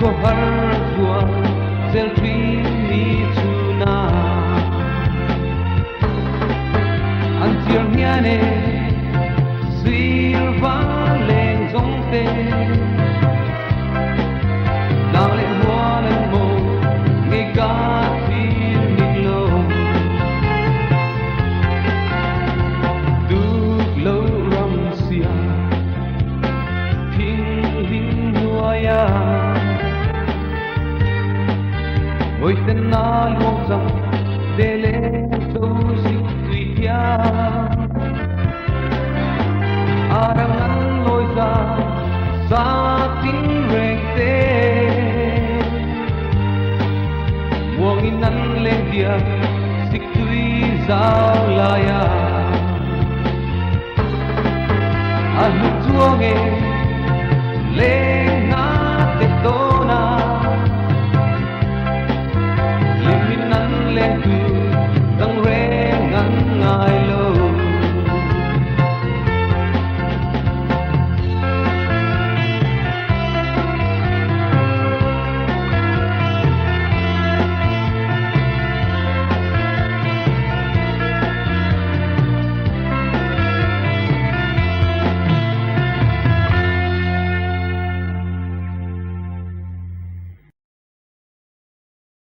ko har zua zel tui ni chuna an tir niane silva leng zong te lang le hoa le mo nge ga tir ning lo du lo ram sia ping ling nuaya oi ten na lo zang de le to si tui pia arang an loi ra sa tin reng te muang in an le dia sik tui zao la ya a lu tuong e